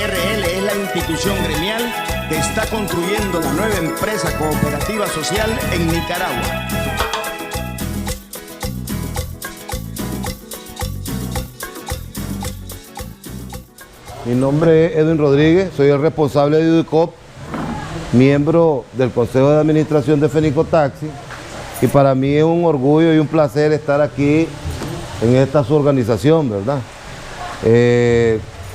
SRL es la institución gremial que está construyendo la nueva empresa cooperativa social en Nicaragua. Mi nombre es Edwin Rodríguez, soy el responsable de UDICOP, miembro del Consejo de Administración de Fenicotaxi, y para mí es un orgullo y un placer estar aquí en esta su organización, ¿verdad?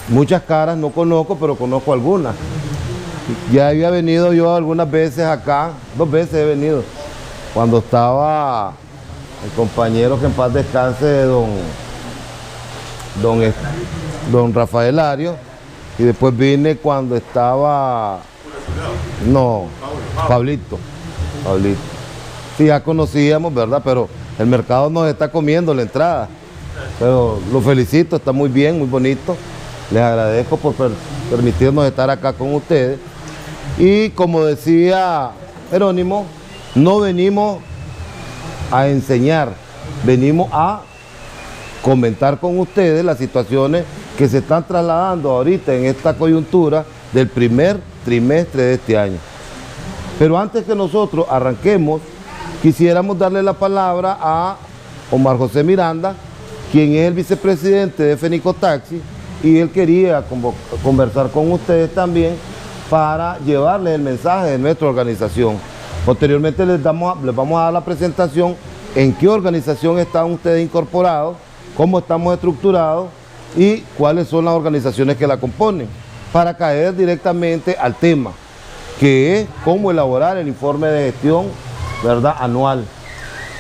Muchas caras no conozco, pero conozco algunas. Ya había venido yo algunas veces acá, 2 veces he venido, cuando estaba el compañero que en paz descanse, don Rafael Arias, y después vine cuando estaba, Pablito. Sí, ya conocíamos, ¿verdad? Pero el mercado nos está comiendo la entrada. Pero lo felicito, está muy bien, muy bonito. Les agradezco por permitirnos estar acá con ustedes. Y como decía Jerónimo, no venimos a enseñar, venimos a comentar con ustedes las situaciones que se están trasladando ahorita en esta coyuntura del primer trimestre de este año. Pero antes que nosotros arranquemos, quisiéramos darle la palabra a Omar José Miranda, quien es el vicepresidente de Fenicotaxi, y él quería conversar con ustedes también para llevarles el mensaje de nuestra organización. Posteriormente les vamos a dar la presentación en qué organización están ustedes incorporados, cómo estamos estructurados y cuáles son las organizaciones que la componen, para caer directamente al tema, que es cómo elaborar el informe de gestión, ¿verdad?, anual.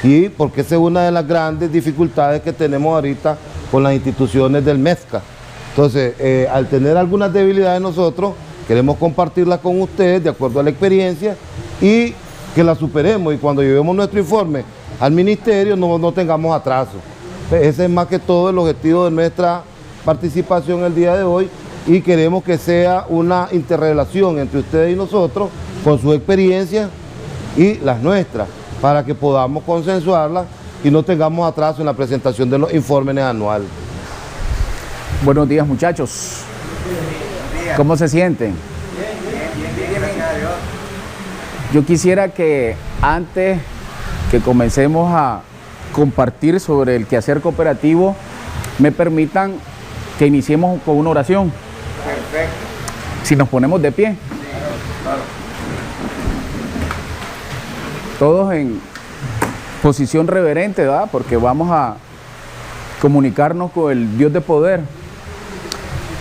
Y porque esa es una de las grandes dificultades que tenemos ahorita con las instituciones del MESCA. Entonces, al tener algunas debilidades nosotros, queremos compartirlas con ustedes de acuerdo a la experiencia y que las superemos, y cuando llevemos nuestro informe al ministerio no tengamos atraso. Ese es más que todo el objetivo de nuestra participación el día de hoy, y queremos que sea una interrelación entre ustedes y nosotros con sus experiencias y las nuestras, para que podamos consensuarlas y no tengamos atraso en la presentación de los informes anuales. Buenos días, muchachos. ¿Cómo se sienten? Yo quisiera que antes que comencemos a compartir sobre el quehacer cooperativo, me permitan que iniciemos con una oración. Perfecto. Si nos ponemos de pie. Todos en posición reverente, ¿verdad? Porque vamos a comunicarnos con el Dios de poder.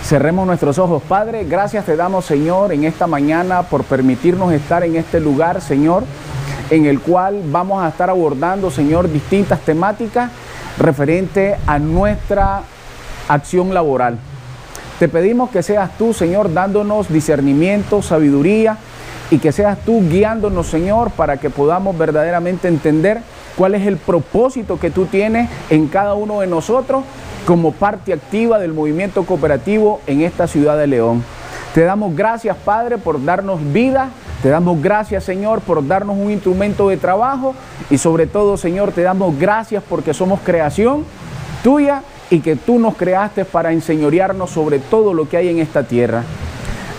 Cerremos nuestros ojos. Padre, gracias te damos, Señor, en esta mañana por permitirnos estar en este lugar, Señor, en el cual vamos a estar abordando, Señor, distintas temáticas referente a nuestra acción laboral. Te pedimos que seas tú, Señor, dándonos discernimiento, sabiduría, y que seas tú guiándonos, Señor, para que podamos verdaderamente entender cuál es el propósito que tú tienes en cada uno de nosotros como parte activa del movimiento cooperativo en esta ciudad de León. Te damos gracias, Padre, por darnos vida. Te damos gracias, Señor, por darnos un instrumento de trabajo, y sobre todo, Señor, te damos gracias porque somos creación tuya y que tú nos creaste para enseñorearnos sobre todo lo que hay en esta tierra.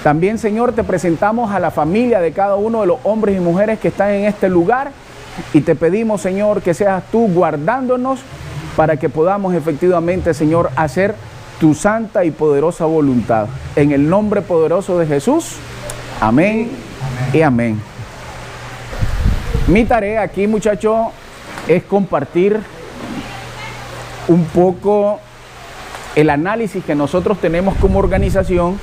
También, Señor, te presentamos a la familia de cada uno de los hombres y mujeres que están en este lugar, y te pedimos, Señor, que seas tú guardándonos para que podamos efectivamente, Señor, hacer tu santa y poderosa voluntad. En el nombre poderoso de Jesús, amén, amén y amén. Mi tarea aquí, muchachos, es compartir un poco el análisis que nosotros tenemos como organización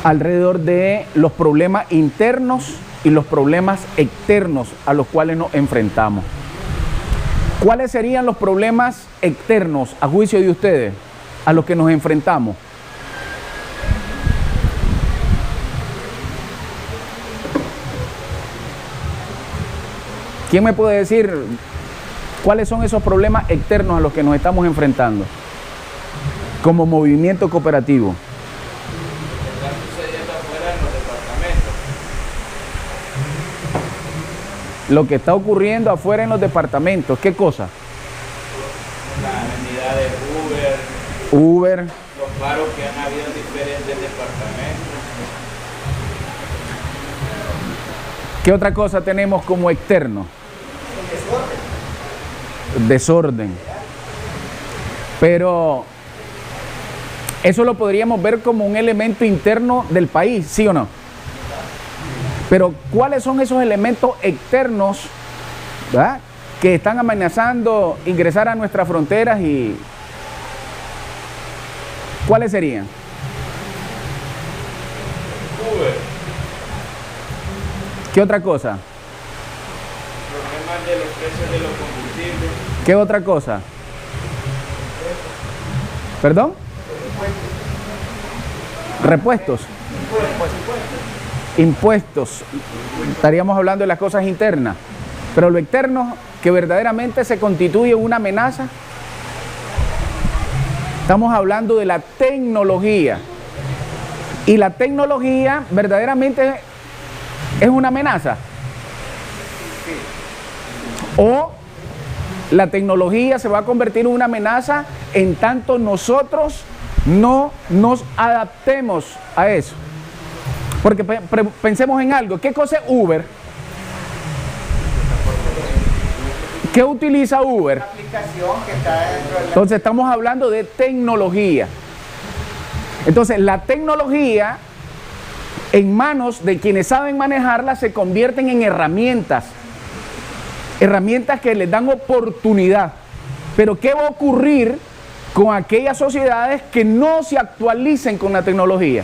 alrededor de los problemas internos y los problemas externos a los cuales nos enfrentamos. ¿Cuáles serían los problemas externos, a juicio de ustedes, a los que nos enfrentamos? ¿Quién me puede decir cuáles son esos problemas externos a los que nos estamos enfrentando como movimiento cooperativo? Lo que está ocurriendo afuera en los departamentos, ¿qué cosa? Las unidades Uber, Uber, los paros que han habido en diferentes departamentos. ¿Qué otra cosa tenemos como externo? Desorden. Pero eso lo podríamos ver como un elemento interno del país, ¿sí o no? Pero ¿cuáles son esos elementos externos, ¿verdad?, que están amenazando ingresar a nuestras fronteras y cuáles serían? Uber, ¿Qué otra cosa? problemas de los precios de los combustibles, ¿Qué otra cosa? ¿Perdón? Repuestos. Impuestos. Estaríamos hablando de las cosas internas. Pero lo externo, que verdaderamente se constituye una amenaza. Estamos hablando de la tecnología. Y la tecnología verdaderamente es una amenaza. O la tecnología se va a convertir en una amenaza en tanto nosotros no nos adaptemos a eso. Porque pensemos en algo. ¿Qué cosa es Uber? ¿Qué utiliza Uber? Una aplicación que está dentro de la... Entonces estamos hablando de tecnología. Entonces la tecnología en manos de quienes saben manejarla se convierten en herramientas. Herramientas que les dan oportunidad. Pero ¿qué va a ocurrir con aquellas sociedades que no se actualicen con la tecnología?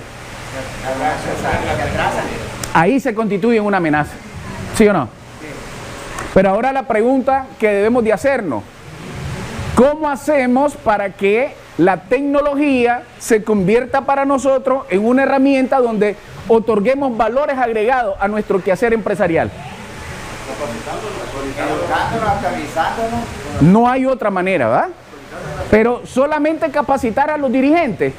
Ahí se constituye una amenaza. ¿Sí o no? Pero ahora la pregunta que debemos de hacernos: ¿cómo hacemos para que la tecnología se convierta para nosotros en una herramienta donde otorguemos valores agregados a nuestro quehacer empresarial? Educándonos, actualizándonos. No hay otra manera, ¿verdad? Pero solamente capacitar a los dirigentes.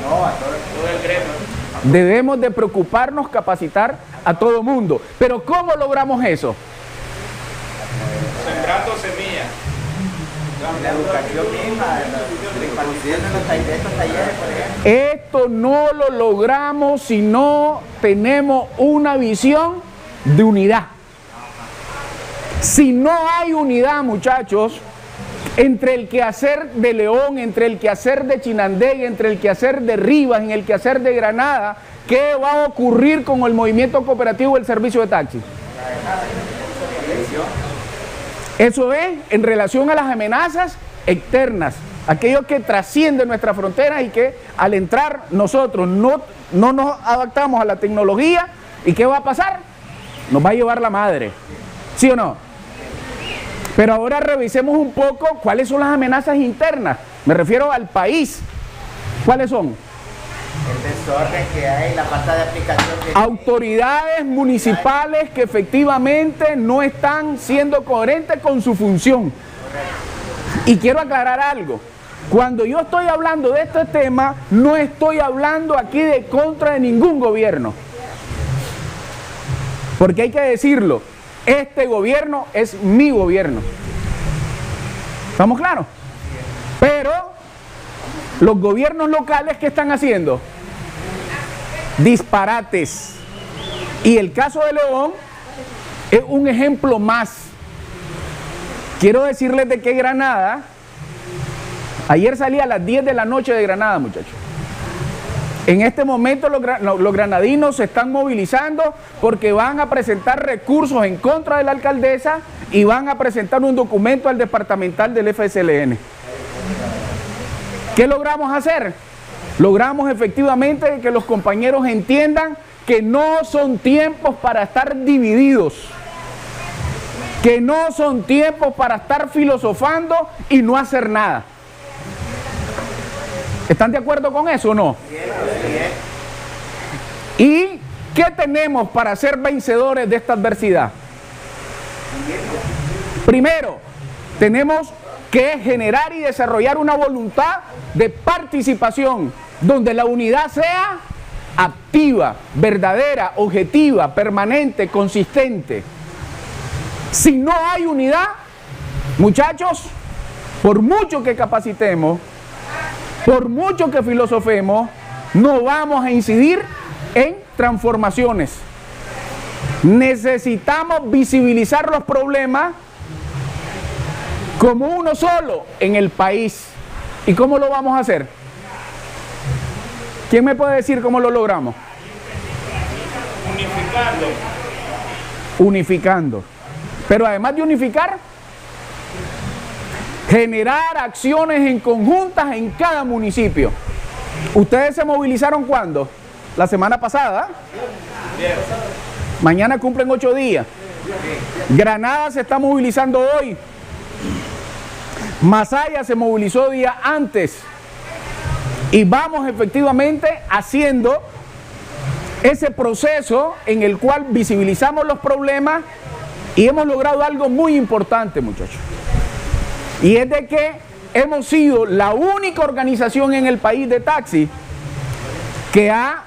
No, a todo el gremio. Debemos de preocuparnos, capacitar a todo mundo. Pero ¿cómo logramos eso? sembrando semillas. La educación misma, impartiendo en estos talleres, por ejemplo. Esto no lo logramos si no tenemos una visión de unidad. Si no hay unidad, muchachos, entre el quehacer de León, entre el quehacer de Chinandega, entre el quehacer de Rivas, en el quehacer de Granada, ¿qué va a ocurrir con el movimiento cooperativo del servicio de taxi? Eso es en relación a las amenazas externas, aquellos que trascienden nuestras fronteras y que al entrar nosotros no nos adaptamos a la tecnología. ¿Y qué va a pasar? Nos va a llevar la madre, ¿sí o no? Pero ahora revisemos un poco cuáles son las amenazas internas. Me refiero al país. ¿Cuáles son? El desorden que hay, la falta de aplicación que Autoridades municipales que efectivamente no están siendo coherentes con su función. Y quiero aclarar algo. Cuando yo estoy hablando de este tema, no estoy hablando aquí de contra de ningún gobierno. Porque hay que decirlo, este gobierno es mi gobierno. ¿Estamos claros? Pero los gobiernos locales, ¿qué están haciendo? Disparates. Y el caso de León es un ejemplo más. Quiero decirles de que Granada, ayer salí a las 10 de la noche de Granada, muchachos. En este momento los granadinos se están movilizando porque van a presentar recursos en contra de la alcaldesa y van a presentar un documento al departamental del FSLN. ¿Qué logramos hacer? Logramos efectivamente que los compañeros entiendan que no son tiempos para estar divididos, que no son tiempos para estar filosofando y no hacer nada. ¿Están de acuerdo con eso o no? ¿Y qué tenemos para ser vencedores de esta adversidad? Primero, tenemos que generar y desarrollar una voluntad de participación, donde la unidad sea activa, verdadera, objetiva, permanente, consistente. Si no hay unidad, muchachos, por mucho que capacitemos, Por mucho que filosofemos, no vamos a incidir en transformaciones. Necesitamos visibilizar los problemas como uno solo en el país. ¿Y cómo lo vamos a hacer? ¿Quién me puede decir cómo lo logramos? Unificando. Pero además de unificar, generar acciones en conjuntas en cada municipio. ¿Ustedes se movilizaron cuándo? La semana pasada. Mañana cumplen 8 días. Granada se está movilizando hoy. Masaya se movilizó días antes. Y vamos efectivamente haciendo ese proceso en el cual visibilizamos los problemas y hemos logrado algo muy importante, muchachos. Y es de que hemos sido la única organización en el país de taxi que ha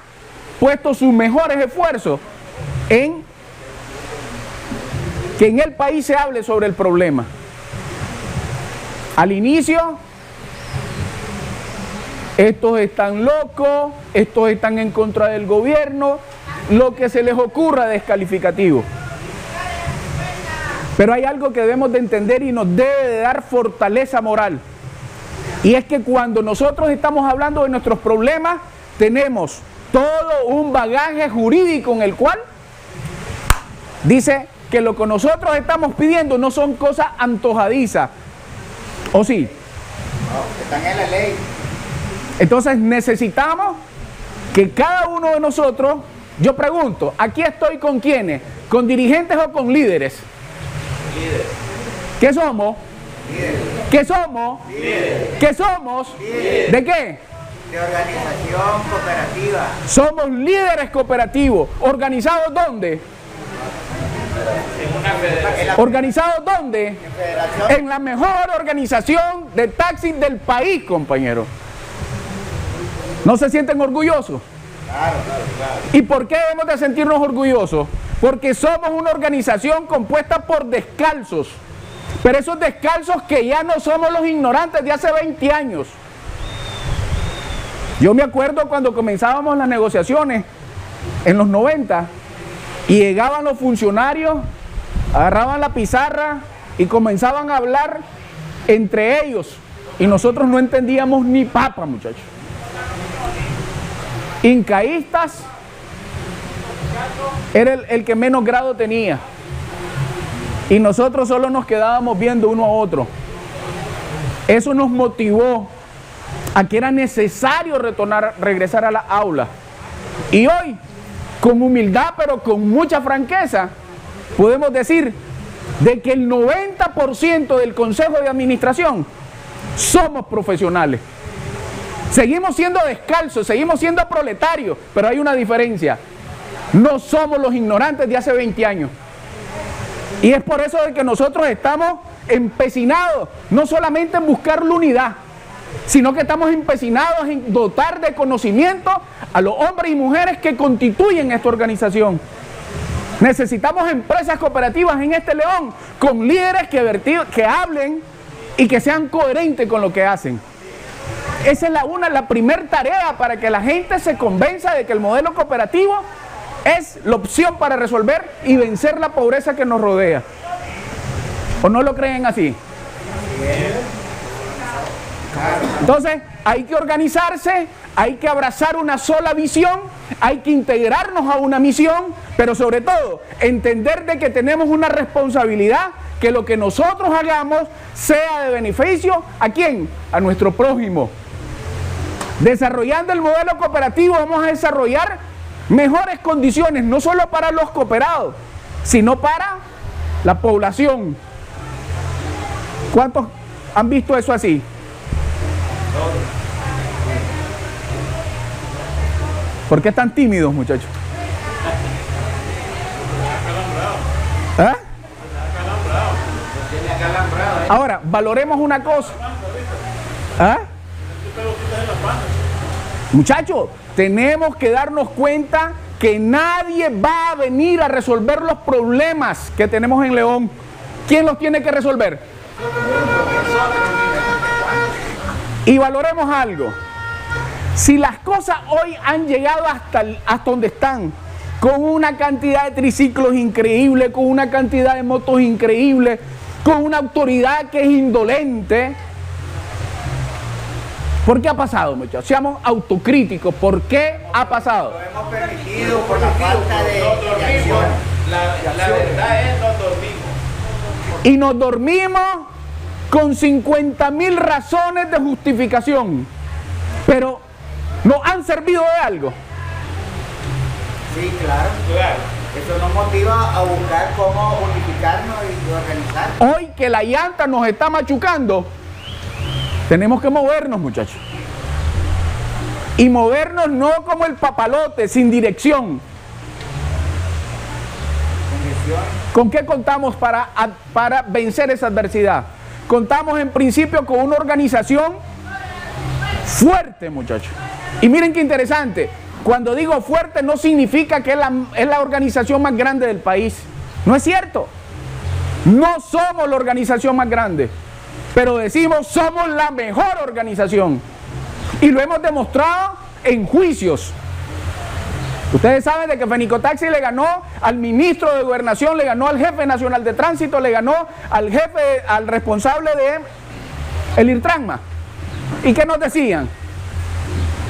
puesto sus mejores esfuerzos en que en el país se hable sobre el problema. Al inicio, estos están locos, estos están en contra del gobierno, lo que se les ocurra descalificativo. Pero hay algo que debemos de entender y nos debe de dar fortaleza moral. Y es que cuando nosotros estamos hablando de nuestros problemas, tenemos todo un bagaje jurídico en el cual dice que lo que nosotros estamos pidiendo no son cosas antojadizas. ¿O sí? No, están en la ley. Entonces necesitamos que cada uno de nosotros, yo pregunto, ¿aquí estoy con quiénes? ¿Con dirigentes o con líderes? Líderes. ¿Qué somos? Líderes. ¿Qué somos? Líderes. ¿Qué somos? Líderes. ¿De qué? De organización cooperativa. Somos líderes cooperativos. ¿Organizados dónde? En una federación. ¿Organizados dónde? En federación. En la mejor organización de taxis del país, compañero. ¿No se sienten orgullosos? Claro. ¿Y por qué debemos de sentirnos orgullosos? Porque somos una organización compuesta por descalzos. Pero esos descalzos que ya no somos los ignorantes de hace 20 años. Yo me acuerdo cuando comenzábamos las negociaciones en los 90 y llegaban los funcionarios, agarraban la pizarra y comenzaban a hablar entre ellos y nosotros no entendíamos ni papa, muchachos. Incaístas era el que menos grado tenía y nosotros solo nos quedábamos viendo uno a otro. Eso nos motivó a que era necesario regresar a la aula. Y hoy, con humildad pero con mucha franqueza, podemos decir de que el 90% del Consejo de Administración somos profesionales. Seguimos siendo descalzos, seguimos siendo proletarios, pero hay una diferencia. No somos los ignorantes de hace 20 años. Y es por eso de que nosotros estamos empecinados, no solamente en buscar la unidad, sino que estamos empecinados en dotar de conocimiento a los hombres y mujeres que constituyen esta organización. Necesitamos empresas cooperativas en este León, con líderes que hablen y que sean coherentes con lo que hacen. Esa es la primera tarea para que la gente se convenza de que el modelo cooperativo es la opción para resolver y vencer la pobreza que nos rodea. ¿O no lo creen así? Entonces, hay que organizarse, hay que abrazar una sola visión, hay que integrarnos a una misión, pero sobre todo, entender de que tenemos una responsabilidad, que lo que nosotros hagamos sea de beneficio, ¿a quién? A nuestro prójimo. Desarrollando el modelo cooperativo vamos a desarrollar mejores condiciones, no solo para los cooperados, sino para la población. ¿Cuántos han visto eso así? ¿Por qué están tímidos, muchachos? ¿Ah? Ahora, valoremos una cosa. ¿Ah? Muchachos, tenemos que darnos cuenta que nadie va a venir a resolver los problemas que tenemos en León. ¿Quién los tiene que resolver? Y valoremos algo. Si las cosas hoy han llegado hasta donde están, con una cantidad de triciclos increíble, con una cantidad de motos increíble, con una autoridad que es indolente, ¿por qué ha pasado, muchachos? Seamos autocríticos. ¿Por qué ha pasado? Lo hemos permitido por la falta de acción. La verdad es nos dormimos. Y nos dormimos con 50.000 razones de justificación. Pero ¿nos han servido de algo? Sí, claro. Eso nos motiva a buscar cómo unificarnos y organizarnos. Hoy que la llanta nos está machucando, tenemos que movernos, muchachos. Y movernos no como el papalote, sin dirección. ¿Con qué contamos para vencer esa adversidad? Contamos en principio con una organización fuerte, muchachos. Y miren qué interesante. Cuando digo fuerte no significa que es la organización más grande del país. No es cierto. No somos la organización más grande. Pero decimos somos la mejor organización. Y lo hemos demostrado en juicios. Ustedes saben de que Fenicotaxi le ganó al ministro de Gobernación, le ganó al jefe nacional de tránsito, le ganó al responsable de el Irtranma. ¿Y qué nos decían?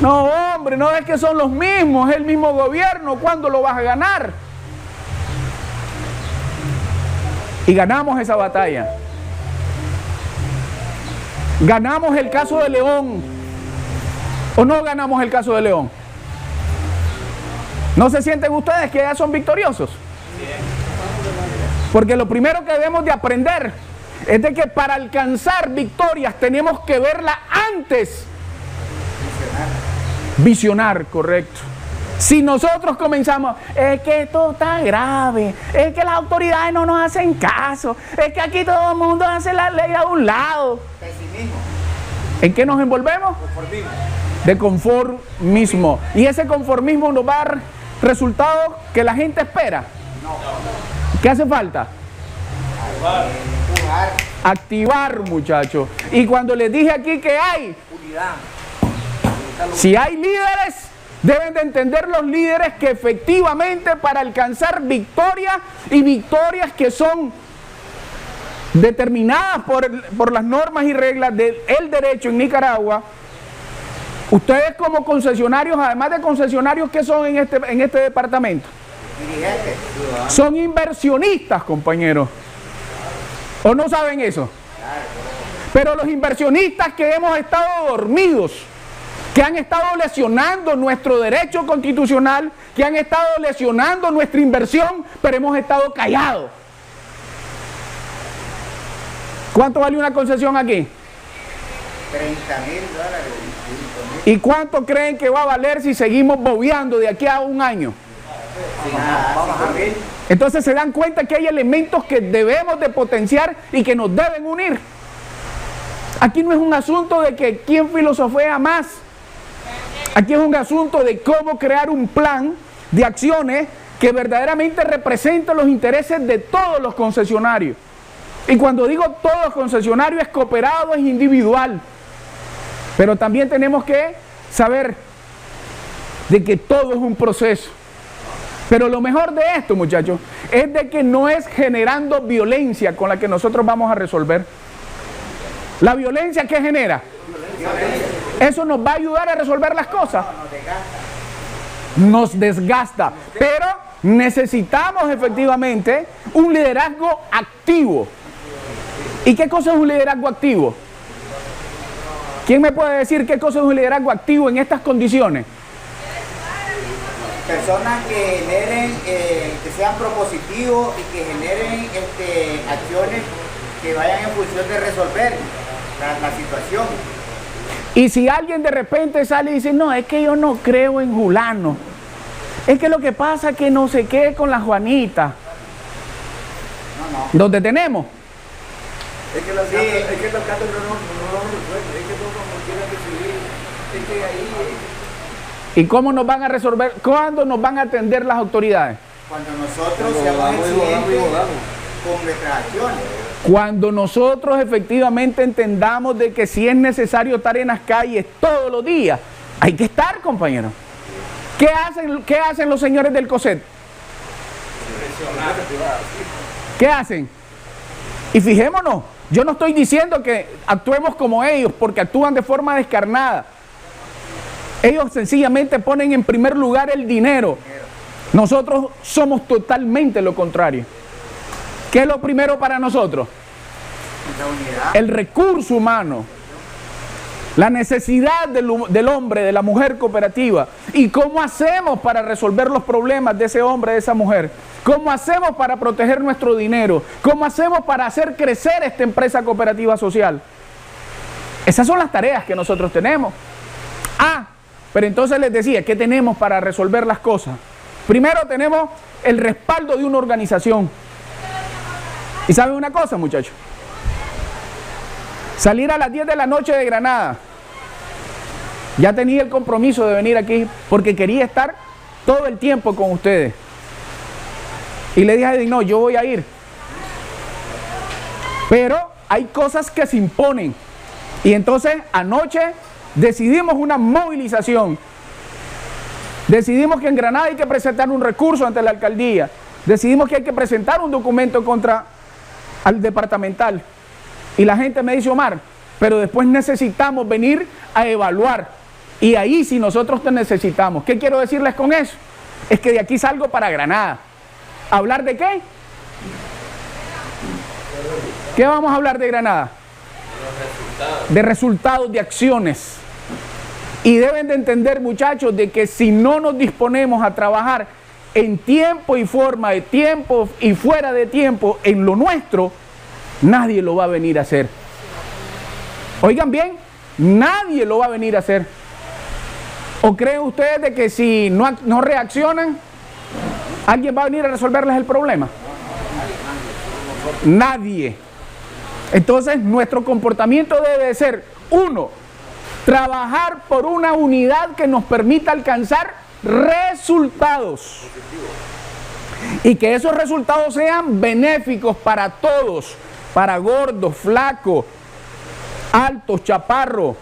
No, hombre, no es que son los mismos, es el mismo gobierno, ¿cuándo lo vas a ganar? Y ganamos esa batalla. ¿Ganamos el caso de León o no ganamos el caso de León? ¿No se sienten ustedes que ya son victoriosos? Porque lo primero que debemos de aprender es de que para alcanzar victorias tenemos que verla antes. Visionar, correcto. Si nosotros comenzamos, es que esto está grave, es que las autoridades no nos hacen caso, es que aquí todo el mundo hace la ley a un lado. Pesimismo. ¿En qué nos envolvemos? Conformismo. De conformismo. Y ese conformismo nos va a dar resultados que la gente espera. ¿Qué hace falta? Activar, muchachos. Y cuando les dije aquí que hay Unidad. si hay líderes, deben de entender los líderes que efectivamente para alcanzar victorias y victorias que son determinadas por las normas y reglas del derecho en Nicaragua, ustedes como concesionarios, además de concesionarios, ¿qué son en este departamento? Dirigentes. Son inversionistas, compañeros. ¿O no saben eso? Pero los inversionistas que hemos estado dormidos, que han estado lesionando nuestro derecho constitucional, que han estado lesionando nuestra inversión, pero hemos estado callados. ¿Cuánto vale una concesión aquí? $30,000. ¿Y cuánto creen que va a valer si seguimos bobeando de aquí a un año? Entonces se dan cuenta que hay elementos que debemos de potenciar y que nos deben unir. Aquí no es un asunto de que quién filosofea más. Aquí es un asunto de cómo crear un plan de acciones que verdaderamente represente los intereses de todos los concesionarios. Y cuando digo todos los concesionarios es cooperado, es individual. Pero también tenemos que saber de que todo es un proceso. Pero lo mejor de esto, muchachos, es de que no es generando violencia con la que nosotros vamos a resolver. La violencia, ¿qué genera? Eso nos va a ayudar a resolver las cosas. Nos desgasta. Pero necesitamos efectivamente un liderazgo activo. ¿Y qué cosa es un liderazgo activo? ¿Quién me puede decir qué cosa es un liderazgo activo en estas condiciones? Personas que generen, que sean propositivos y que generen acciones que vayan en función de resolver la situación. Y si alguien de repente sale y dice, no, es que yo no creo en Julano, es que lo que pasa es que no sé qué con la Juanita. ¿Dónde tenemos? Es que los casos no resuelven, es que todos nos quieren decidir, es que ahí... ¿Y cómo nos van a resolver? ¿Cuándo nos van a atender las autoridades? Cuando nosotros seamos exigentes con nuestras acciones. Cuando nosotros efectivamente entendamos de que si es necesario estar en las calles todos los días Hay que estar, compañero. ¿Qué hacen los señores del COSET? ¿Qué hacen? Y fijémonos, yo no estoy diciendo que actuemos como ellos, porque actúan de forma descarnada. Ellos sencillamente ponen en primer lugar el dinero. Nosotros somos totalmente lo contrario. ¿Qué es lo primero para nosotros? El recurso humano. La necesidad del hombre, de la mujer cooperativa. ¿Y cómo hacemos para resolver los problemas de ese hombre, de esa mujer? ¿Cómo hacemos para proteger nuestro dinero? ¿Cómo hacemos para hacer crecer esta empresa cooperativa social? Esas son las tareas que nosotros tenemos. Pero entonces les decía, ¿qué tenemos para resolver las cosas? Primero tenemos el respaldo de una organización. ¿Y saben una cosa, muchachos? Salir a las 10 de la noche de Granada. Ya tenía el compromiso de venir aquí porque quería estar todo el tiempo con ustedes. Y le dije a Edwin, no, yo voy a ir. Pero hay cosas que se imponen. Y entonces anoche decidimos una movilización. Decidimos que en Granada hay que presentar un recurso ante la alcaldía. Decidimos que hay que presentar un documento contra al departamental. Y la gente me dice, Omar, pero después necesitamos venir a evaluar. Y ahí sí nosotros te necesitamos. ¿Qué quiero decirles con eso? Es que de aquí salgo para Granada. ¿Hablar de qué? ¿Qué vamos a hablar de Granada? De resultados, de acciones. Y deben de entender, muchachos, de que si no nos disponemos a trabajar en tiempo y forma, de tiempo y fuera de tiempo, en lo nuestro, nadie lo va a venir a hacer. Oigan bien, nadie lo va a venir a hacer. ¿O creen ustedes de que si no reaccionan, alguien va a venir a resolverles el problema? Nadie. Entonces, nuestro comportamiento debe de ser, uno, trabajar por una unidad que nos permita alcanzar resultados. Y que esos resultados sean benéficos para todos, para gordos, flacos, altos, chaparros.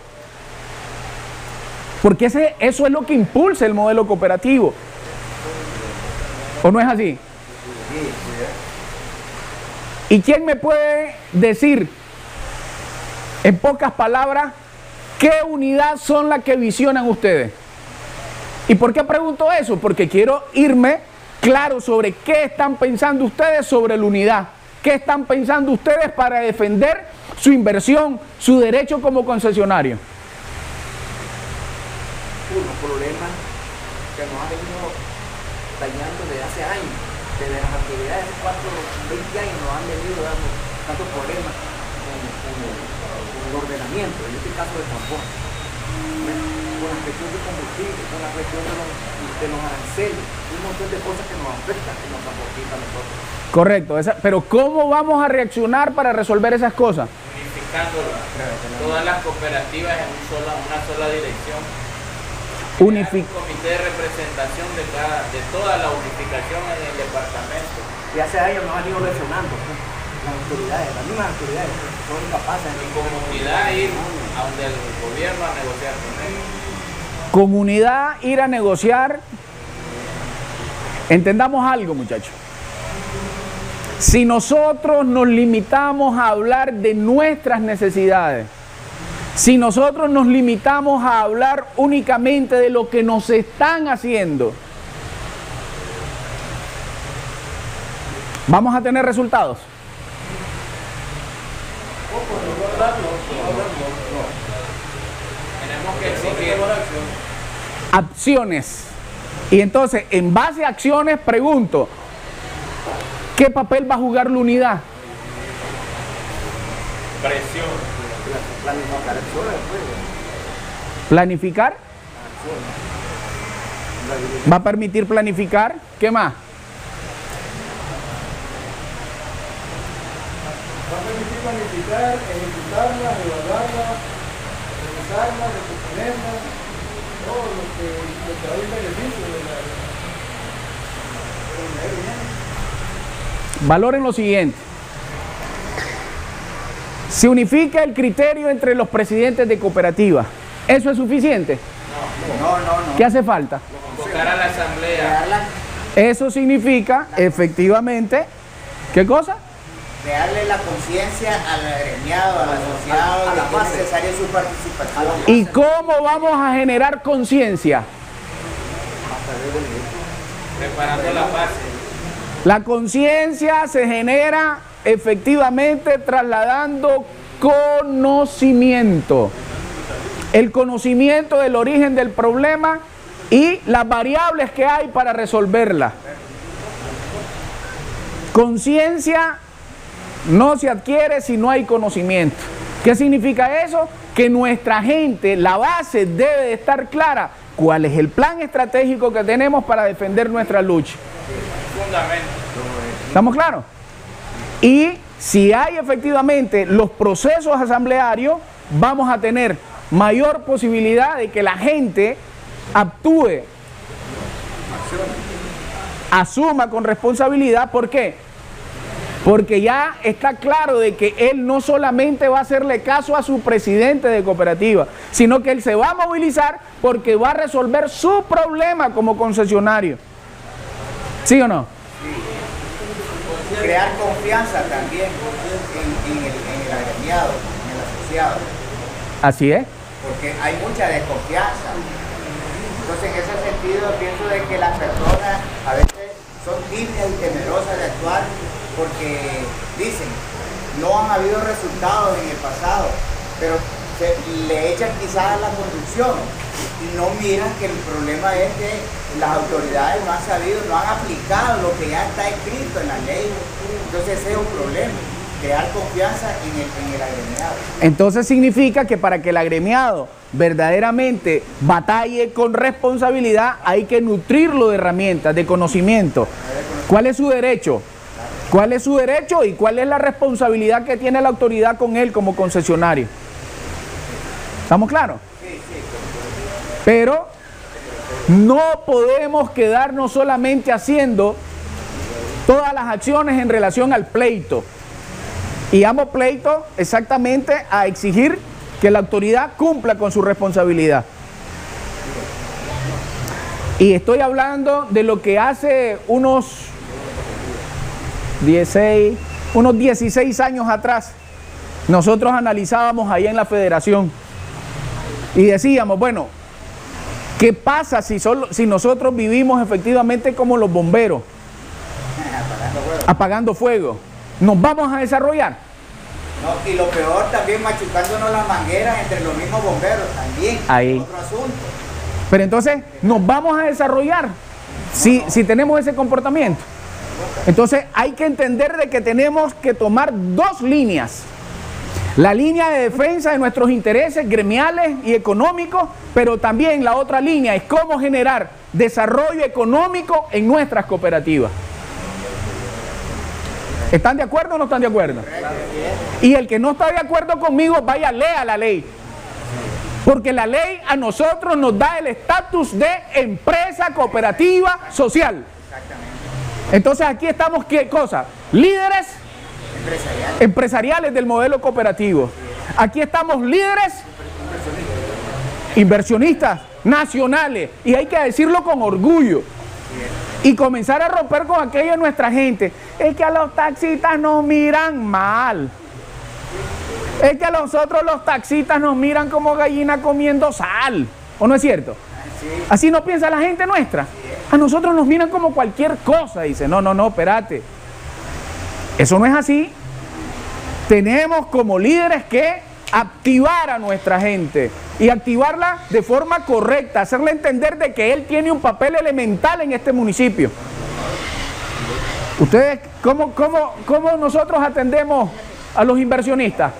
Porque eso es lo que impulsa el modelo cooperativo. ¿O no es así? ¿Y quién me puede decir, en pocas palabras, qué unidad son las que visionan ustedes? ¿Y por qué pregunto eso? Porque quiero irme claro sobre qué están pensando ustedes sobre la unidad. ¿Qué están pensando ustedes para defender su inversión, su derecho como concesionario? Unos problemas que nos han venido dañando desde hace años. Desde las actividades de 20 años nos han venido dando tantos problemas con el ordenamiento, en este caso de transporte, con la cuestión de combustible, con la cuestión de los aranceles, un montón de cosas que nos afectan en los transportistas a nosotros. Correcto, pero ¿cómo vamos a reaccionar para resolver esas cosas? Unificando todas las cooperativas en una sola dirección. Un comité de representación de toda la unificación en el departamento. Y hace años nos han ido lesionando las autoridades, las mismas autoridades son incapaces de comunidad ir a donde el gobierno a negociar con ellos. Comunidad ir a negociar. Entendamos algo, muchachos. Si nosotros nos limitamos a hablar de nuestras necesidades, si nosotros nos limitamos a hablar únicamente de lo que nos están haciendo, ¿vamos a tener resultados? Tenemos que exigir acciones. Y entonces, en base a acciones, pregunto, ¿qué papel va a jugar la unidad? presión. Planificar acciones. ¿Planificar? ¿Va a permitir planificar? ¿Qué más? Va a permitir planificar, ejecutarla, evaluarla, revisarla, recomponerla, todo lo que da un beneficio de la... Valoren lo siguiente. Se unifica el criterio entre los presidentes de cooperativas. ¿Eso es suficiente? No. ¿Qué hace falta? Convocar a la asamblea. Crearla, Eso significa, efectivamente, ¿qué cosa? crearle la conciencia al agremiado, al asociado, de que es necesaria su participación. ¿Y cómo vamos a generar conciencia? Preparando la base. La conciencia se genera efectivamente trasladando conocimiento. El conocimiento del origen del problema y las variables que hay para resolverla. Conciencia no se adquiere si no hay conocimiento. ¿Qué significa eso? Que nuestra gente, la base debe de estar clara. ¿Cuál es el plan estratégico que tenemos para defender nuestra lucha? Fundamento. ¿Estamos claros? Y si hay efectivamente los procesos asamblearios, vamos a tener mayor posibilidad de que la gente actúe, asuma con responsabilidad. ¿Por qué? Porque ya está claro de que él no solamente va a hacerle caso a su presidente de cooperativa, sino que él se va a movilizar porque va a resolver su problema como concesionario. ¿Sí o no? Crear confianza también en el agremiado, en el asociado, Así es. porque hay mucha desconfianza. Entonces, en ese sentido, pienso de que las personas a veces son tímidas y temerosas de actuar porque dicen, no han habido resultados en el pasado, pero le echan quizás a la conducción y no miran que el problema es que las autoridades no han sabido, no han aplicado lo que ya está escrito en la ley. Entonces ese es un problema, crear confianza en el agremiado. Entonces significa que para que el agremiado verdaderamente batalle con responsabilidad, hay que nutrirlo de herramientas, de conocimiento. ¿Cuál es su derecho? ¿Cuál es su derecho y cuál es la responsabilidad que tiene la autoridad con él como concesionario? ¿Estamos claros? Pero no podemos quedarnos solamente haciendo todas las acciones en relación al pleito. Y amo pleito exactamente a exigir que la autoridad cumpla con su responsabilidad. Y estoy hablando de lo que hace unos 16 años atrás nosotros analizábamos ahí en la federación y decíamos, bueno, ¿qué pasa si nosotros vivimos efectivamente como los bomberos? Apagando fuego. ¿Nos vamos a desarrollar? No, y lo peor también machucándonos las mangueras entre los mismos bomberos también. Ahí. Otro asunto. Pero entonces, ¿nos vamos a desarrollar si tenemos ese comportamiento? Entonces hay que entender de que tenemos que tomar dos líneas. La línea de defensa de nuestros intereses gremiales y económicos, pero también la otra línea es cómo generar desarrollo económico en nuestras cooperativas. ¿Están de acuerdo o no están de acuerdo? Y el que no está de acuerdo conmigo, vaya, lea la ley. Porque la ley a nosotros nos da el estatus de empresa cooperativa social. Entonces aquí estamos, ¿qué cosa? Líderes empresariales del modelo cooperativo. Aquí estamos líderes inversionistas nacionales. Y hay que decirlo con orgullo. Y comenzar a romper con aquello de nuestra gente. Es que a los taxistas nos miran mal. Es que a nosotros los taxistas nos miran como gallina comiendo sal. ¿O no es cierto? Así no piensa la gente nuestra. A nosotros nos miran como cualquier cosa. Dice, no, espérate. Eso no es así. Tenemos como líderes que activar a nuestra gente y activarla de forma correcta, hacerle entender de que él tiene un papel elemental en este municipio. Ustedes, ¿cómo nosotros atendemos a los inversionistas?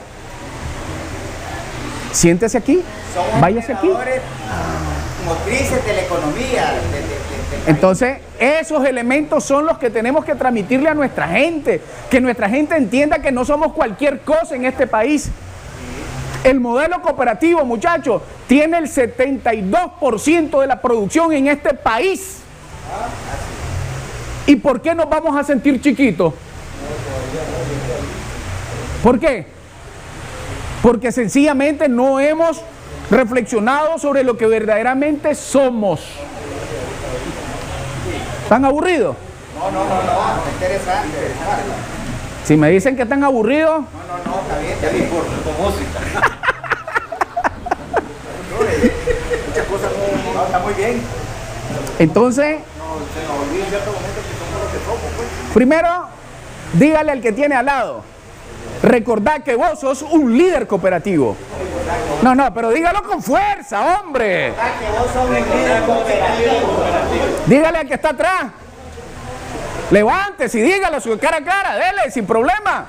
Siéntese aquí, váyase aquí. Motrices de la economía. Entonces, esos elementos son los que tenemos que transmitirle a nuestra gente, que nuestra gente entienda que no somos cualquier cosa en este país. El modelo cooperativo, muchachos, tiene el 72% de la producción en este país. ¿Y por qué nos vamos a sentir chiquitos? ¿Por qué? Porque sencillamente no hemos reflexionado sobre lo que verdaderamente somos. ¿Están aburridos? No, interesante. Si me dicen que están aburridos, No, está bien. Con música. Muchas cosas no, está muy bien. entonces, Se nos olvida en ciertos momentos que somos lo que somos, pues. primero, dígale al que tiene al lado, recordad que vos sos un líder cooperativo. No, pero dígalo con fuerza, hombre. Que vos sos un líder cooperativo. Dígale al que está atrás. Levántese y dígalo cara a cara, dele, sin problema.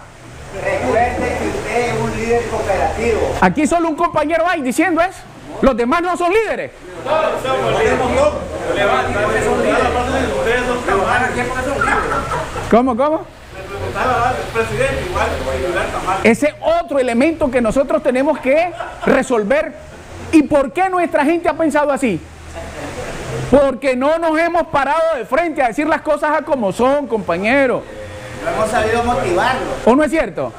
Recuerde que usted es un líder cooperativo. Aquí solo un compañero hay diciendo eso. Los demás no son líderes. ¿Cómo? Ese es otro elemento que nosotros tenemos que resolver. ¿Y por qué nuestra gente ha pensado así? Porque no nos hemos parado de frente a decir las cosas a como son, compañeros. No hemos sabido motivarlo. ¿O no es cierto?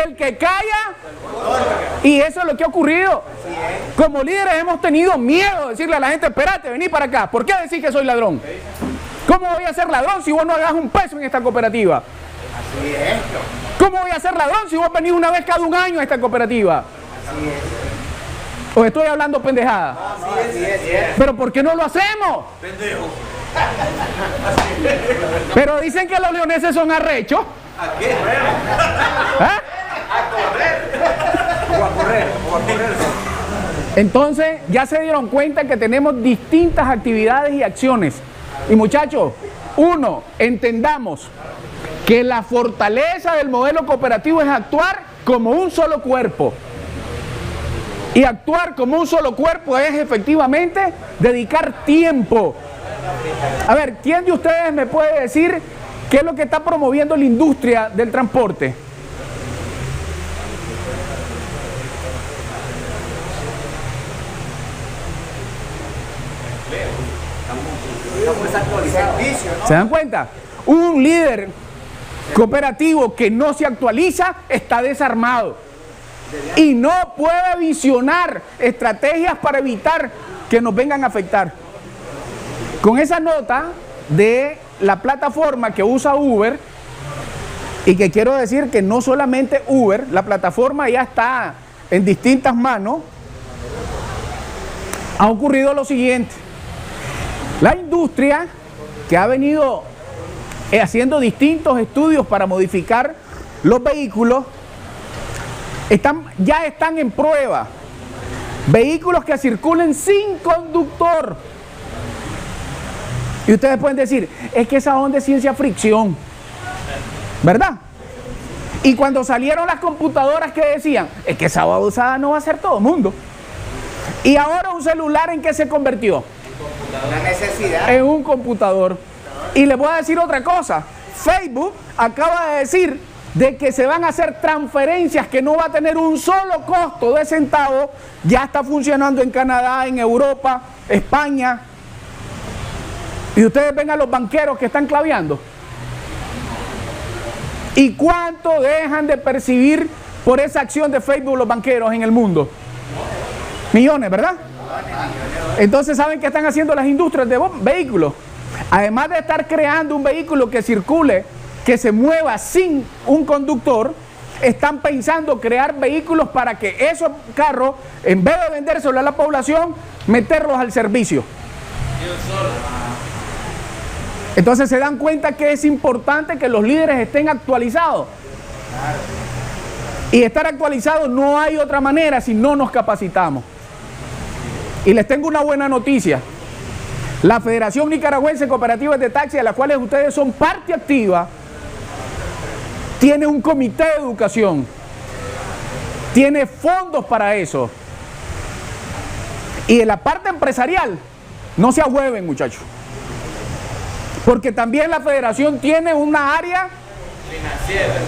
El que calla, y eso es lo que ha ocurrido. Como líderes hemos tenido miedo de decirle a la gente, espérate, vení para acá. ¿Por qué decís que soy ladrón? ¿Cómo voy a ser ladrón si vos no hagas un peso en esta cooperativa? Así es. ¿Cómo voy a ser ladrón si vos venís una vez cada un año a esta cooperativa? Así es. ¿O estoy hablando pendejada? Así es. ¿Pero por qué no lo hacemos? Pendejo. Pero dicen que los leoneses son arrechos. ¿A qué? ¿Ah? O a correr. Entonces ya se dieron cuenta que tenemos distintas actividades y acciones. Y muchachos, uno, entendamos que la fortaleza del modelo cooperativo es actuar como un solo cuerpo. Y actuar como un solo cuerpo es efectivamente dedicar tiempo. A ver, ¿quién de ustedes me puede decir qué es lo que está promoviendo la industria del transporte? Servicio, ¿no? ¿Se dan cuenta? Un líder cooperativo que no se actualiza está desarmado y no puede visionar estrategias para evitar que nos vengan a afectar. Con esa nota de la plataforma que usa Uber, y que quiero decir que no solamente Uber, la plataforma ya está en distintas manos, ha ocurrido lo siguiente. La industria que ha venido haciendo distintos estudios para modificar los vehículos, ya están en prueba vehículos que circulen sin conductor. Y ustedes pueden decir, es que esa onda es ciencia fricción, ¿verdad? Y cuando salieron las computadoras que decían, es que esa babosada no va a ser todo el mundo. Y ahora un celular, ¿en qué se convirtió? Una necesidad. En un computador. Y les voy a decir otra cosa. Facebook acaba de decir de que se van a hacer transferencias que no va a tener un solo costo de centavo. Ya está funcionando en Canadá, en Europa, España. Y ustedes ven a los banqueros que están claveando. ¿Y cuánto dejan de percibir por esa acción de Facebook los banqueros en el mundo? Millones, ¿verdad? Entonces, ¿saben qué están haciendo las industrias de vehículos? Además de estar creando un vehículo que circule, que se mueva sin un conductor, están pensando crear vehículos para que esos carros, en vez de vendérselos a la población, meterlos al servicio. Entonces se dan cuenta que es importante que los líderes estén actualizados. Y estar actualizados no hay otra manera si no nos capacitamos. Y les tengo una buena noticia. La Federación Nicaragüense de Cooperativas de Taxi, a las cuales ustedes son parte activa, tiene un comité de educación. Tiene fondos para eso. Y en la parte empresarial, no se ahueven, muchachos. Porque también la federación tiene una área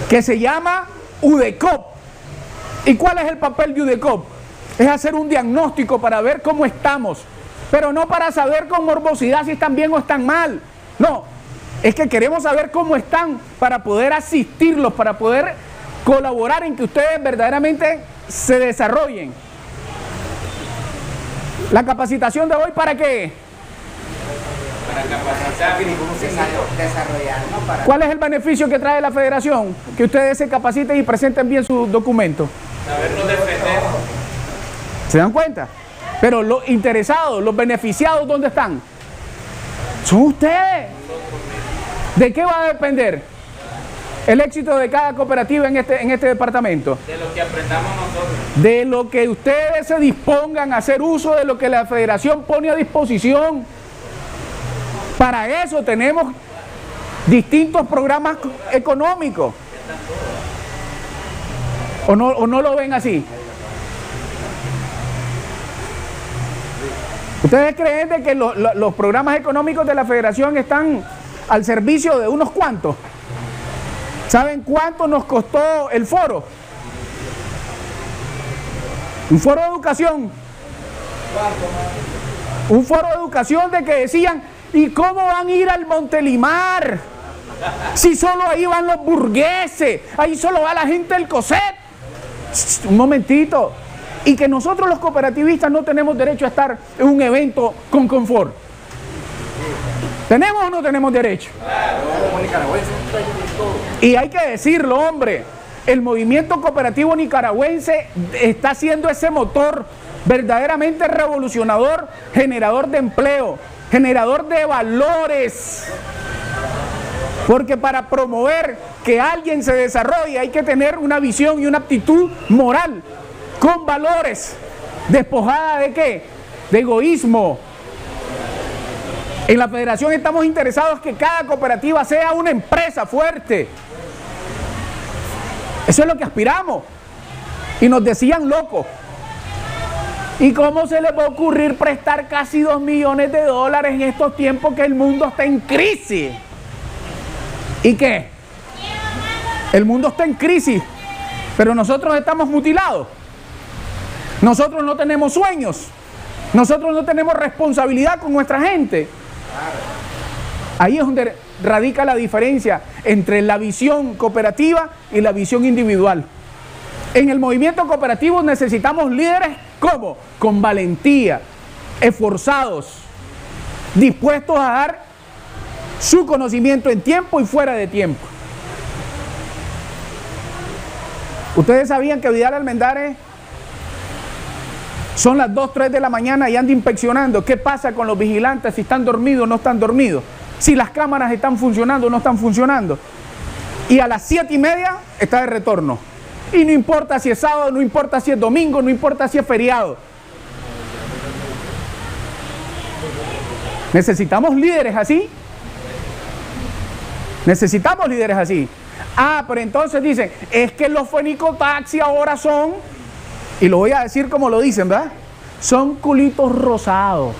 que se llama UDECOP. ¿Y cuál es el papel de UDECOP? Es hacer un diagnóstico para ver cómo estamos, pero no para saber con morbosidad si están bien o están mal. No, es que queremos saber cómo están para poder asistirlos, para poder colaborar en que ustedes verdaderamente se desarrollen. ¿La capacitación de hoy para qué? Para capacitar. Desarrollarnos para... ¿Cuál es el beneficio que trae la federación? Que ustedes se capaciten y presenten bien sus documentos. Sabernos defender. ¿Se dan cuenta? Pero los interesados, los beneficiados, ¿dónde están? Son ustedes. ¿De qué va a depender el éxito de cada cooperativa en este departamento? De lo que aprendamos nosotros. De lo que ustedes se dispongan a hacer uso de lo que la federación pone a disposición. Para eso tenemos distintos programas económicos. ¿O no lo ven así? ¿Ustedes creen de que los programas económicos de la federación están al servicio de unos cuantos? ¿Saben cuánto nos costó el foro? Un foro de educación. Un foro de educación de que decían, ¿y cómo van a ir al Montelimar? Si solo ahí van los burgueses, ahí solo va la gente del COSET. Un momentito. Y que nosotros los cooperativistas no tenemos derecho a estar en un evento con confort. ¿Tenemos o no tenemos derecho? Y hay que decirlo, hombre, el movimiento cooperativo nicaragüense está siendo ese motor verdaderamente revolucionador, generador de empleo, generador de valores. Porque para promover que alguien se desarrolle hay que tener una visión y una aptitud moral, con valores, despojada ¿de qué? De egoísmo. En la federación estamos interesados que cada cooperativa sea una empresa fuerte. Eso es lo que aspiramos. Y nos decían locos. ¿Y cómo se les va a ocurrir prestar casi 2 millones de dólares en estos tiempos que el mundo está en crisis? ¿Y qué? El mundo está en crisis, pero nosotros estamos mutilados. Nosotros no tenemos sueños. Nosotros no tenemos responsabilidad con nuestra gente. Ahí es donde radica la diferencia entre la visión cooperativa y la visión individual. En el movimiento cooperativo necesitamos líderes, ¿cómo? Con valentía, esforzados, dispuestos a dar su conocimiento en tiempo y fuera de tiempo. ¿Ustedes sabían que Vidal Almendares son las 2, 3 de la mañana y anda inspeccionando qué pasa con los vigilantes, si están dormidos o no están dormidos, si las cámaras están funcionando o no están funcionando? Y a las 7:30 está de retorno. Y no importa si es sábado, no importa si es domingo, no importa si es feriado. ¿Necesitamos líderes así? Necesitamos líderes así. Ah, pero entonces dicen, es que los fenicotaxi ahora son, y lo voy a decir como lo dicen, ¿verdad? Son culitos rosados.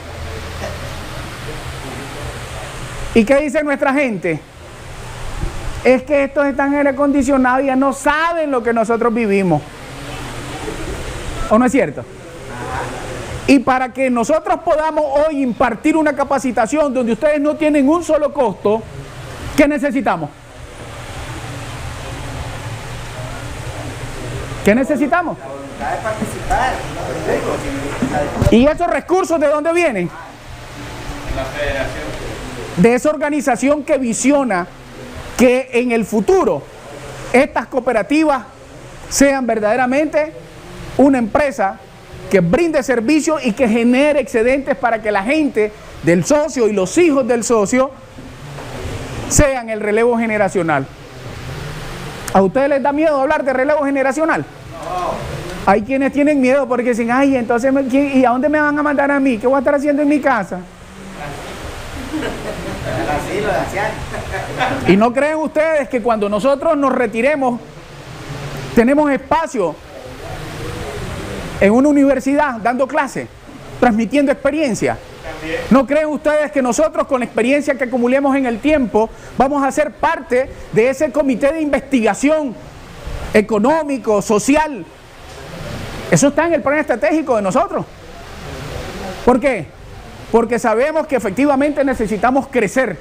¿Y qué dice nuestra gente? Es que estos están en aire acondicionado y ya no saben lo que nosotros vivimos. ¿O no es cierto? Y para que nosotros podamos hoy impartir una capacitación donde ustedes no tienen un solo costo, ¿qué necesitamos? ¿Qué necesitamos? La voluntad de participar. ¿Y esos recursos de dónde vienen? La federación. De esa organización que visiona que en el futuro estas cooperativas sean verdaderamente una empresa que brinde servicios y que genere excedentes para que la gente del socio y los hijos del socio sean el relevo generacional. ¿A ustedes les da miedo hablar de relevo generacional? No. Hay quienes tienen miedo porque dicen, ay, entonces, ¿y a dónde me van a mandar a mí? ¿Qué voy a estar haciendo en mi casa? ¿Y no creen ustedes que cuando nosotros nos retiremos tenemos espacio en una universidad dando clases, transmitiendo experiencia? ¿No creen ustedes que nosotros con la experiencia que acumulemos en el tiempo vamos a ser parte de ese comité de investigación económico, social? Eso está en el plan estratégico de nosotros. ¿Por qué? Porque sabemos que efectivamente necesitamos crecer,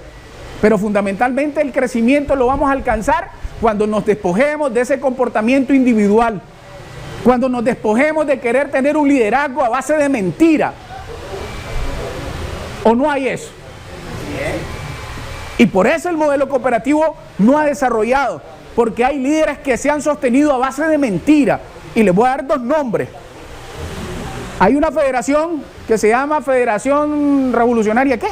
pero fundamentalmente el crecimiento lo vamos a alcanzar cuando nos despojemos de ese comportamiento individual, cuando nos despojemos de querer tener un liderazgo a base de mentira, ¿O no hay eso? Y por eso el modelo cooperativo no ha desarrollado, porque hay líderes que se han sostenido a base de mentira. Y les voy a dar 2 nombres. Hay una federación que se llama Federación Revolucionaria, ¿qué?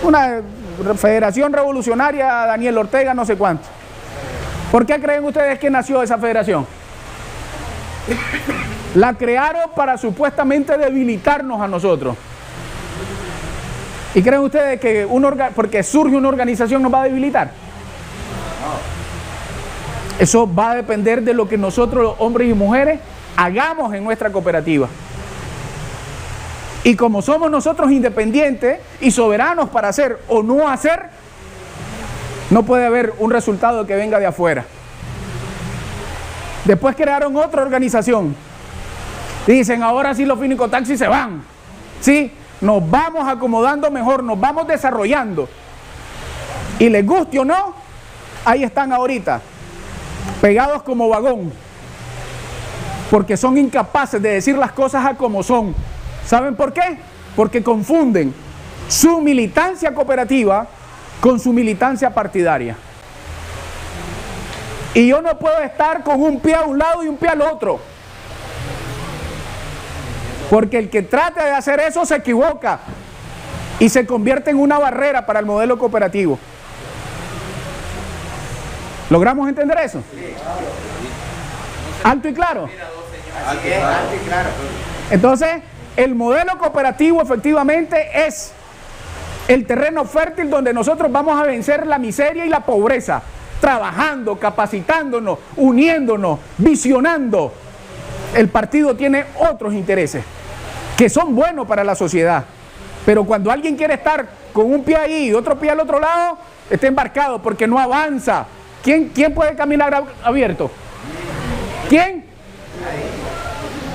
Una Federación Revolucionaria Daniel Ortega, no sé cuánto. ¿Por qué creen ustedes que nació esa federación? La crearon para supuestamente debilitarnos a nosotros. ¿Y creen ustedes que porque surge una organización nos va a debilitar? Eso va a depender de lo que nosotros, los hombres y mujeres, hagamos en nuestra cooperativa. Y como somos nosotros independientes y soberanos para hacer o no hacer, no puede haber un resultado que venga de afuera. Después crearon otra organización. Dicen, ahora sí los finicotaxis se van. Sí, nos vamos acomodando mejor, nos vamos desarrollando. Y les guste o no, ahí están ahorita, pegados como vagón. Porque son incapaces de decir las cosas a como son. ¿Saben por qué? Porque confunden su militancia cooperativa con su militancia partidaria. Y yo no puedo estar con un pie a un lado y un pie al otro. Porque el que trate de hacer eso se equivoca y se convierte en una barrera para el modelo cooperativo. ¿Logramos entender eso? ¿Alto y claro? Así es, alto y claro. Entonces, el modelo cooperativo efectivamente es el terreno fértil donde nosotros vamos a vencer la miseria y la pobreza, trabajando, capacitándonos, uniéndonos, visionando. El partido tiene otros intereses que son buenos para la sociedad, pero cuando alguien quiere estar con un pie ahí y otro pie al otro lado, está embarcado porque no avanza. ¿Quién puede caminar abierto? ¿Quién?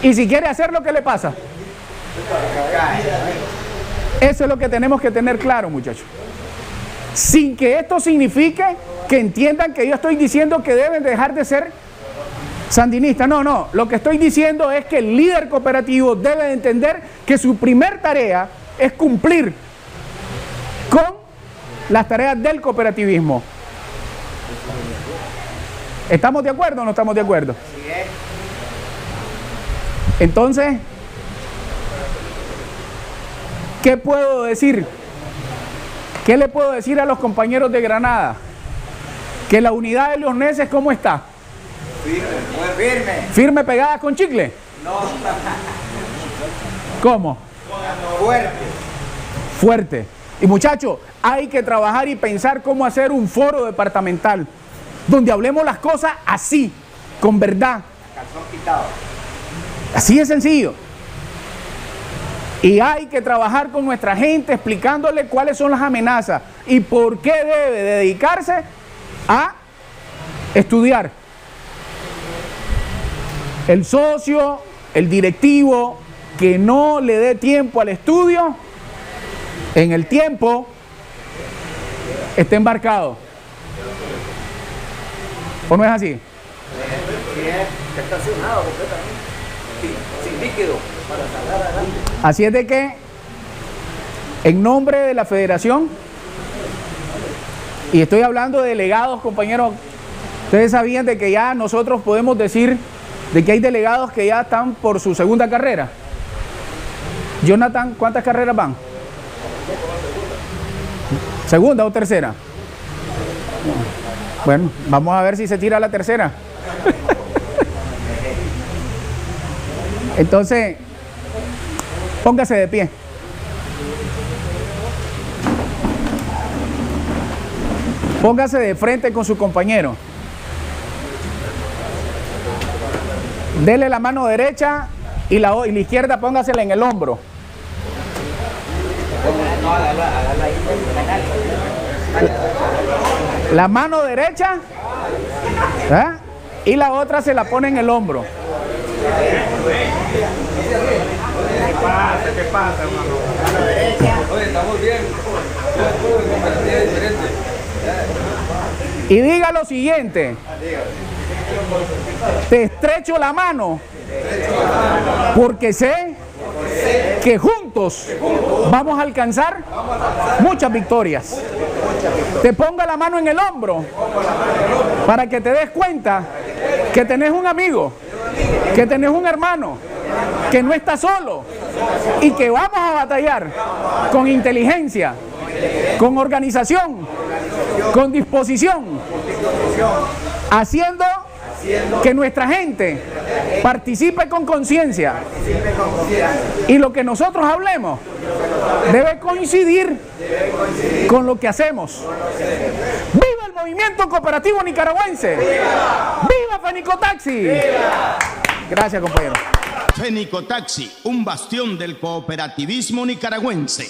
Y si quiere hacerlo, ¿qué le pasa? Eso es lo que tenemos que tener claro, muchachos. Sin que esto signifique que entiendan que yo estoy diciendo que deben dejar de ser sandinistas. No, no. Lo que estoy diciendo es que el líder cooperativo debe de entender que su primer tarea es cumplir con las tareas del cooperativismo. ¿Estamos de acuerdo o no estamos de acuerdo? Entonces, ¿qué puedo decir? ¿Qué le puedo decir a los compañeros de Granada? Que la unidad de los neses, ¿cómo está? Firme. ¿Firme pegada con chicle? No. ¿Cómo? Fuerte. Fuerte. Y muchachos, hay que trabajar y pensar cómo hacer un foro departamental donde hablemos las cosas así, con verdad. Calzón quitado. Así de sencillo. Y hay que trabajar con nuestra gente explicándole cuáles son las amenazas y por qué debe dedicarse a estudiar. El socio, el directivo que no le dé tiempo al estudio, en el tiempo está embarcado. ¿O no es así? Está estacionado completamente, sin líquido, para salir adelante. Así es de que, en nombre de la federación, y estoy hablando de delegados, compañeros, ustedes sabían de que ya nosotros podemos decir de que hay delegados que ya están por su segunda carrera. Jonathan, ¿cuántas carreras van? ¿Segunda o tercera? Bueno, vamos a ver si se tira la tercera. Entonces, póngase de pie. Póngase de frente con su compañero. Dele la mano derecha y la izquierda póngasela en el hombro. La mano derecha, ¿eh? Y la otra se la pone en el hombro. ¿Qué pasa, hermano? Oye, estamos bien. Y diga lo siguiente: te estrecho la mano porque sé que juntos vamos a alcanzar muchas victorias. Te ponga la mano en el hombro para que te des cuenta que tenés un amigo, que tenés un hermano, que no estás solo y que vamos a batallar con inteligencia, con organización, con disposición, haciendo que nuestra gente participe con conciencia y lo que nosotros hablemos debe coincidir con lo que hacemos. ¡Viva el movimiento cooperativo nicaragüense! ¡Viva Fenicotaxi! Gracias, compañero. Fenicotaxi, un bastión del cooperativismo nicaragüense.